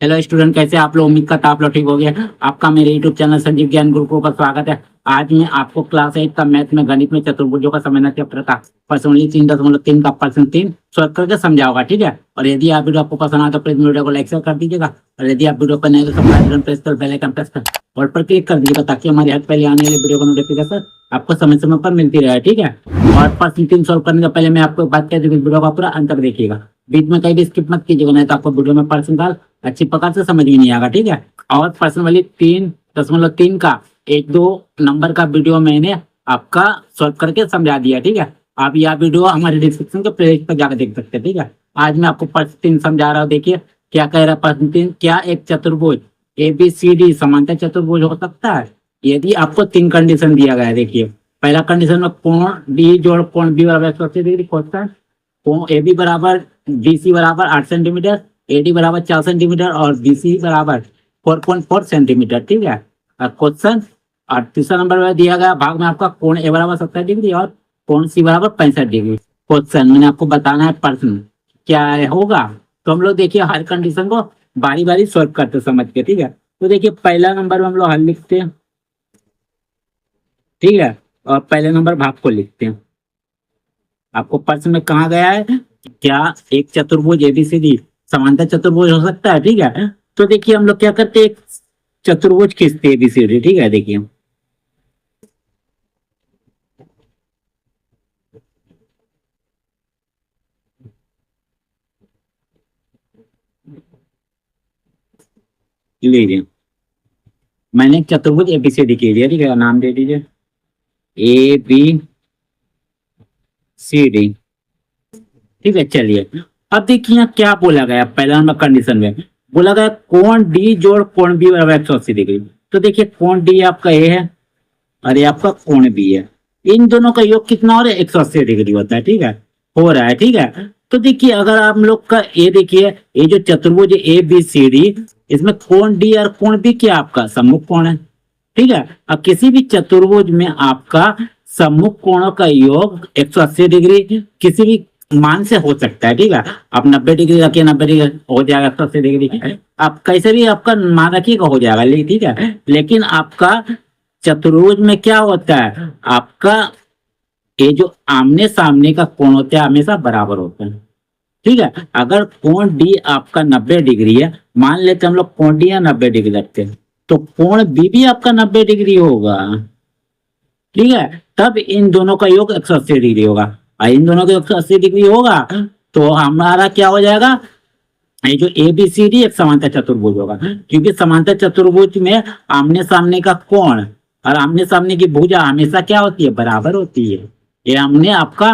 Hello student, कैसे आप लोग? उम्मीद करता आप लोग ठीक हो गया। आपका मेरे यूट्यूब चैनल संजीव ज्ञान गुरुकुल पर स्वागत है। आज मैं आपको क्लास 8 का मैथ में गणित में चतुर्भुजों का समझना चैप्टर का पर्सनली 3.3 का पर्सन 3 सॉल्व करके समझाऊंगा, ठीक है। और यदि आप वीडियो आपको पसंद आए तो प्लीज वीडियो को लाइक शेयर कर दीजिएगा। और यदि आप वीडियो पर नए तो सब्सक्राइब बटन प्रेस कर बेल आइकन प्रेस कर और पर क्लिक कर दीजिएगा, ताकि हमारी हर पहले आने वाली वीडियो का नोटिफिकेशन आपको समय समय पर मिलती रहे, ठीक है। और पर्सन 3 सॉल्व करने से पहले मैं आपको एक बात कह दूं कि वीडियो का पूरा अंत तक देखिएगा, बीच में कहीं भी स्किप मत कीजिएगा, नहीं तो आपको वीडियो में पर्सन का अच्छी प्रकार से समझ में नहीं आएगा, ठीक है। और पर्सन वाली 3.3 का एक दो नंबर का वीडियो मैंने आपका सॉल्व करके समझा दिया, ठीक है। आप यह वीडियो हमारे डिस्क्रिप्शन के प्लेलिस्ट पर जाकर देख सकते हैं, ठीक है। आज मैं आपको पर्सन 3 समझा रहा हूँ। देखिए क्या कह रहा है पर्सन 3। क्या एक चतुर्भुज ए बी सी डी समांतर चतुर्भुज हो सकता है यदि आपको 3 कंडीशन दिया गया है। देखिए पहला कंडीशन में कोण डी जोड़ कोण बी बराबर 180 डिग्री, क्वेश्चन कोण ए बी बराबर बी सी बराबर 8 सेंटीमीटर, ए डी बराबर 4 सेंटीमीटर और बी सी बराबर 4.4 सेंटीमीटर, ठीक है। क्वेश्चन और तीसरा नंबर में दिया गया भाग में आपका कोण ए बराबर 70 डिग्री और कोण सी बराबर 65 डिग्री। क्वेश्चन मैंने आपको बताना है प्रश्न क्या होगा। तो हम लोग देखिए हर कंडीशन को बारी बारी सॉल्व करते समझ के, ठीक है। तो देखिए पहला नंबर में हम लोग हल लिखते हैं, ठीक है। और पहले नंबर भाग को लिखते हैं। आपको प्रश्न में कहा गया है क्या एक चतुर्भुज एबीसीडी समांतर चतुर्भुज हो सकता है, ठीक है। तो देखिए हम लोग क्या करते हैं, एक चतुर्भुज खींचते हैं एबीसीडी, ठीक है। देखिए लीजिए मैंने एक चतुर्भुज एबीसीडी की दिया, ठीक है। नाम दे दीजिए ए बी सी डी, ठीक है। चलिए अब देखिए यहाँ क्या बोला गया। पहला नंबर कंडीशन में बोला गया कोण डी जोड़ कोण बी बराबर 180 डिग्री। तो देखिए कोण डी आपका ए है और ये आपका कोण बी है। इन दोनों का योग कितना हो रहा है? 180 डिग्री होता है, ठीक है। हो रहा है, ठीक है। तो देखिए अगर आप लोग का ये देखिए ये जो चतुर्भुज ए बी सी डी, इसमें कोण डी और कोण बी क्या आपका सम्मुख कोण है, ठीक है। अब किसी भी चतुर्भुज में आपका सम्मुख कोणों का योग 180 डिग्री किसी भी मान से हो सकता है, ठीक है। आप 90 डिग्री रखिए, 90 डिग्री हो जाएगा 180 डिग्री। आप कैसे भी आपका मान रखिएगा हो जाएगा, ठीक है। लेकिन आपका चतुर्भुज में क्या होता है, आपका ये जो आमने सामने का कोण होता है हमेशा बराबर होता है, ठीक है। अगर कोण डी आपका 90 डिग्री है, मान लेते हम लोग कोण डी या 90 डिग्री रखते हैं, तो कोण बी भी आपका 90 डिग्री होगा, ठीक है। तब इन दोनों का योग 180 डिग्री होगा। और इन दोनों का 180 डिग्री होगा तो हमारा क्या हो जाएगा, ये जो ए बी सी डी एक समांतर चतुर्भुज होगा, क्योंकि समांतर चतुर्भुज में आमने सामने का कोण और आमने सामने की भुजा हमेशा क्या होती है? बराबर होती है। ये हमने आपका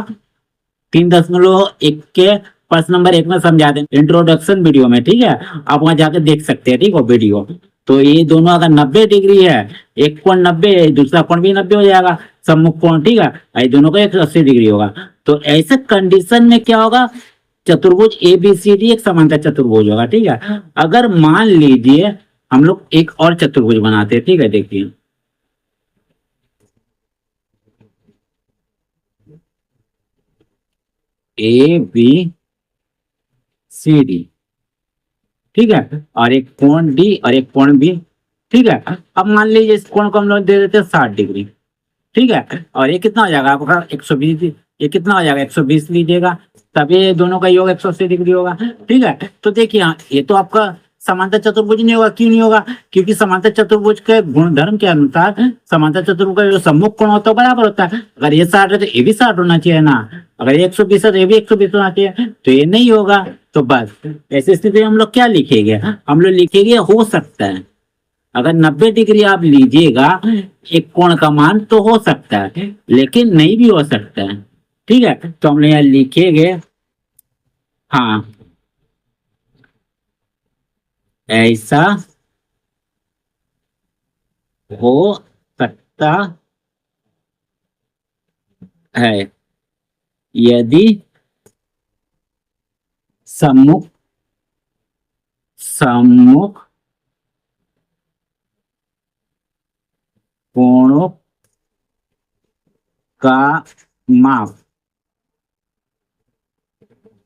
3.1 के प्रश्न नंबर 1 में समझा दें इंट्रोडक्शन वीडियो में, ठीक है। आप वहां जाकर देख सकते हैं, ठीक है वीडियो। तो ये दोनों अगर 90 डिग्री है, एक कोण 90 है, दूसरा कोण भी 90 हो जाएगा, सम्मुख कोण, ठीक है। ये दोनों का 180 डिग्री होगा। तो ऐसे कंडीशन में क्या होगा, चतुर्भुज ए बी सी डी एक समांतर चतुर्भुज होगा, ठीक है। अगर मान लीजिए हम लोग एक और चतुर्भुज बनाते हैं, ठीक है। देखिए ए बी सी डी, ठीक है। और एक कोण डी और एक कोण बी, ठीक है। अब मान लीजिए इस कोण को हम लोग दे देते हैं 60 डिग्री, ठीक है। और ये कितना हो जाएगा आपका 120, ये कितना हो जाएगा 120 लीजिएगा, तब ये दोनों का योग 180 डिग्री होगा, ठीक है। तो देखिए हाँ, ये तो आपका समांतर चतुर्भुज नहीं होगा। क्यों नहीं होगा? क्योंकि समांतर चतुर्भुज के गुणधर्म के अनुसार समांतर चतुर्भुज का जो सम्मुख कोण होता है बराबर होता है। अगर ये 60 है तो ये भी 60 होना चाहिए ना, अगर ये 120 है तो ये भी 120 होना चाहिए, तो ये नहीं होगा। तो बस ऐसी स्थिति में हम लोग क्या लिखेंगे, हम लोग लिखेंगे हो सकता है। अगर 90 डिग्री आप लीजिएगा एक कोण का मान तो हो सकता है, लेकिन नहीं भी हो सकता है, ठीक है। तो हम यहाँ लिखेंगे हाँ ऐसा हो सकता है यदि सम्मुख सम्मुख कोणों का माप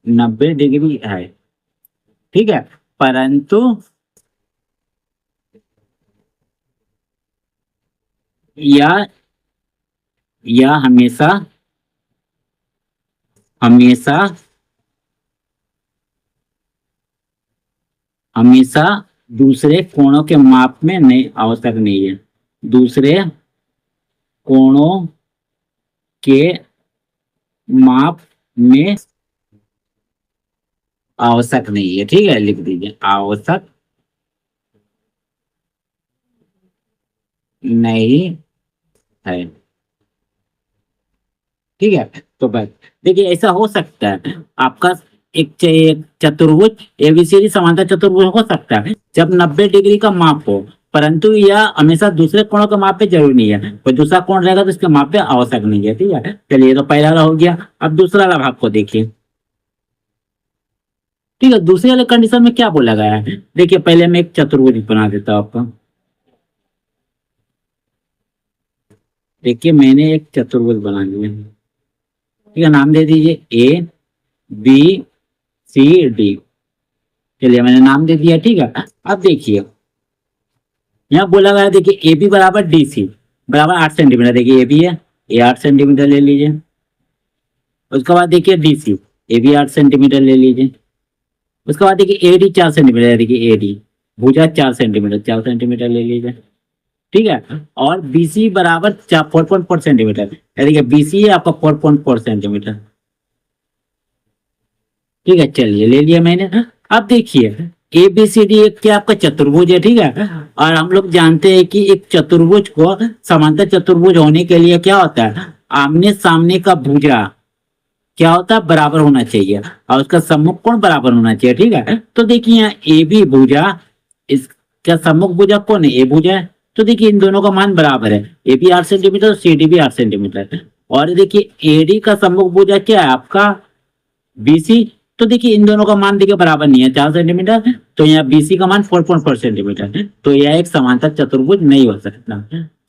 90 डिग्री है, ठीक है। परंतु या हमेशा हमेशा हमेशा दूसरे कोणों के माप में नहीं आवश्यक नहीं है, दूसरे कोणों के माप में आवश्यक नहीं है। ठीक है, लिख दीजिए आवश्यक नहीं है। ठीक है, तो बस देखिए ऐसा हो सकता है आपका एक चतुर्भुज एबीसीडी समांतर चतुर्भुज हो सकता है जब 90 डिग्री का माप हो, परंतु यह हमेशा दूसरे कोणों के माप पे जरूरी नहीं है, कोई दूसरा कोण रहेगा तो इसके माप पे आवश्यक नहीं है। ठीक है, चलिए तो पहला वाला हो गया। अब दूसरा वाला भाग को देखिए। ठीक है, दूसरे वाले कंडीशन में क्या बोला गया है, देखिए पहले मैं एक चतुर्भुज बना देता हूं आपको। देखिए मैंने एक चतुर्भुज बना लिया। ठीक है, नाम दे दीजिए ए बी सी डी। चलिए मैंने नाम दे दिया। ठीक है, अब देखिए यहाँ बोला गया है, देखिए ए बी बराबर डी सी बराबर 8 सेंटीमीटर। देखिए ए बी है, ए 8 सेंटीमीटर ले लीजिए। उसके बाद देखिए D C, A B 8 centimetre ले लीजिए। उसके बाद देखिए ए डी 4 सेंटीमीटर, देखिए ए डी भुजा 4 सेंटीमीटर, 4 सेंटीमीटर ले लीजिए। ठीक है, और बी सी बराबर 4.4 सेंटीमीटर, देखिए बी सी है आपका 4.4 सेंटीमीटर। ठीक है, चलिए ले लिया मैंने। अब देखिए ए बी सी डी एक क्या आपका चतुर्भुज है। ठीक है, और हम लोग जानते हैं कि एक चतुर्भुज को समांतर चतुर्भुज होने के लिए क्या होता है, आमने सामने का भुजा क्या होता है, बराबर होना चाहिए, और उसका सम्मुख कोण बराबर होना चाहिए। ठीक है, तो देखिए यहाँ ए बी भुजा, इसका सम्मुख भुजा कौन है, ए भुजा है, तो देखिए इन दोनों का मान बराबर है, A B 8 centimetre, C D भी 8 सेंटीमीटर। और देखिए ए डी का सम्मुख भुजा क्या है आपका बीसी, तो देखिए इन दोनों का मान देखिए बराबर नहीं है, 4 सेंटीमीटर, तो यहाँ बीसी का मान 4.4 सेंटीमीटर, तो यह एक समांतर चतुर्भुज नहीं हो सकता।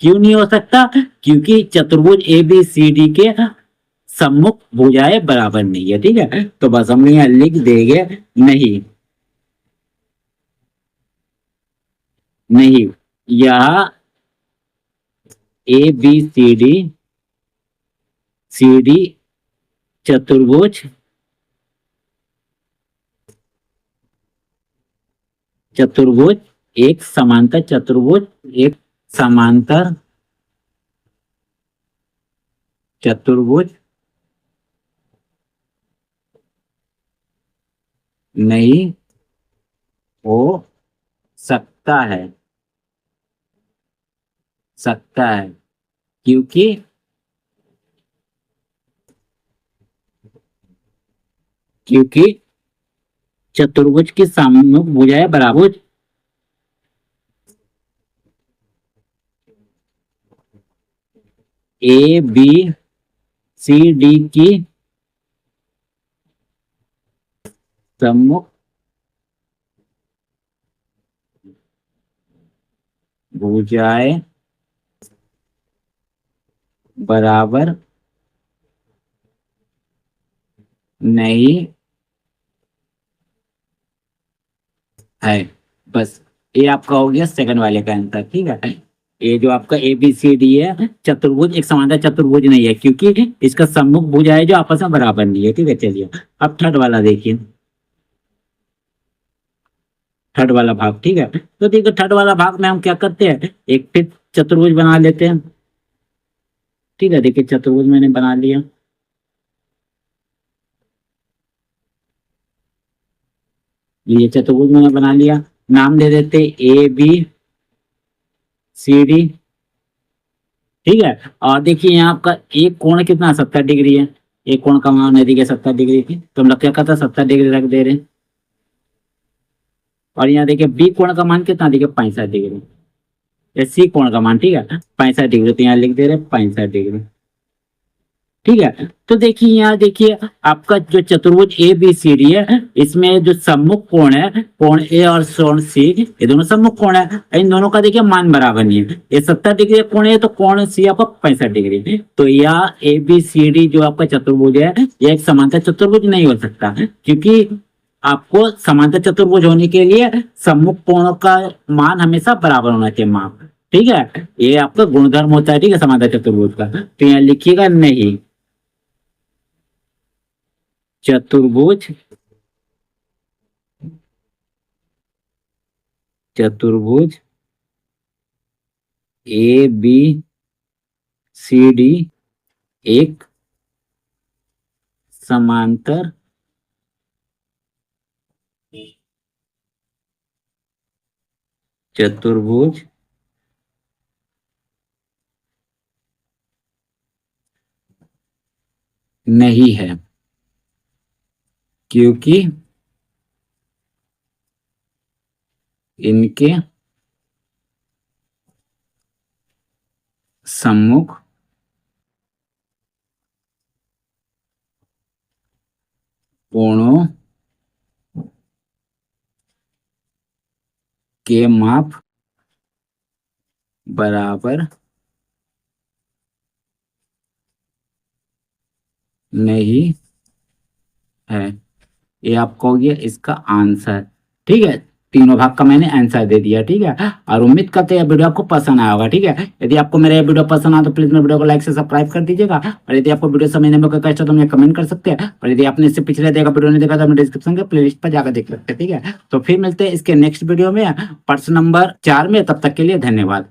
क्यों नहीं हो सकता, क्योंकि चतुर्भुज ए बी सी डी के सम्मुख भुजाएं बराबर नहीं है। ठीक है, तो बस हम यहाँ लिख देंगे नहीं, नहीं यह ए बी सी डी चतुर्भुज चतुर्भुज एक समांतर चतुर्भुज, एक समांतर चतुर्भुज नहीं हो सकता है, क्योंकि चतुर्भुज की सम्मुख भुजाएं बराबर, ए बी सी डी की सम्मुख भुजाएं बराबर नहीं है। बस ये आपका हो गया सेकंड वाले का आंसर। ठीक है, ये जो आपका ए बी सी डी है चतुर्भुज एक समांतर चतुर्भुज नहीं है, क्योंकि इसका सम्मुख भुजा है जो आपस में बराबर नहीं है। ठीक है, चलिए अब थर्ड वाला देखिए, थर्ड वाला भाग। ठीक है, तो देखिए थर्ड वाला भाग में हम क्या करते हैं, एक फिर चतुर्भुज बना लेते हैं। ठीक है, देखिए चतुर्भुज मैंने बना लिया। ये चतुर्भुज मैंने बना लिया, नाम दे देते ए बी सी डी। ठीक है, और देखिए यहाँ आपका एक कोण कितना 70 डिग्री है, एक कोण का मान है देखिए 70 डिग्री, तो हम लोग क्या करते हैं 70 डिग्री रख दे रहे हैं। और यहाँ देखिए बी कोण का मान कितना, देखिए 65 डिग्री, सी कोण का मान ठीक है 65 डिग्री, तो यहाँ लिख दे रहे 65 डिग्री। ठीक है, तो देखिए यहाँ देखिए आपका जो चतुर्भुज ए बी सी डी है, इसमें जो सम्मुख कोण है, कोण ए और कोण सी, ये दोनों सम्मुख कोण है, इन दोनों का देखिए मान बराबर नहीं है। ये 70 डिग्री कोण है तो कोण सी आपका 65 डिग्री, तो यह ए बी सी डी जो आपका चतुर्भुज है यह एक समांतर चतुर्भुज नहीं हो सकता, क्योंकि आपको समांतर चतुर्भुज होने के लिए सम्मुख कोणों का मान हमेशा बराबर होना चाहिए, माप। ठीक है, ये आपका गुणधर्म होता है, ठीक है, समांतर चतुर्भुज का। तो यहाँ लिखिएगा नहीं, चतुर्भुज चतुर्भुज ए बी सी डी एक समांतर चतुर्भुज नहीं है, क्योंकि इनके सम्मुख कोणों के माप बराबर नहीं है। ये आपको हो गया इसका आंसर, ठीक है। तीनों भाग का मैंने आंसर दे दिया, ठीक है। और उम्मीद करते हैं वीडियो आपको पसंद आया होगा, ठीक है। यदि आपको मेरा ये वीडियो पसंद आया तो प्लीज मेरे वीडियो को लाइक से सब्सक्राइब कर दीजिएगा। और यदि आपको वीडियो समझने में कोई कष्ट हो तो मुझे कमेंट कर सकते हैं। और यदि आपने इससे पिछले देखा वीडियो नहीं देखा तो मैं डिस्क्रिप्शन के प्लेलिस्ट पर जाकर देख सकते हैं, ठीक है। तो फिर मिलते हैं इसके नेक्स्ट वीडियो में प्रश्न नंबर 4 में, तब तक के लिए धन्यवाद।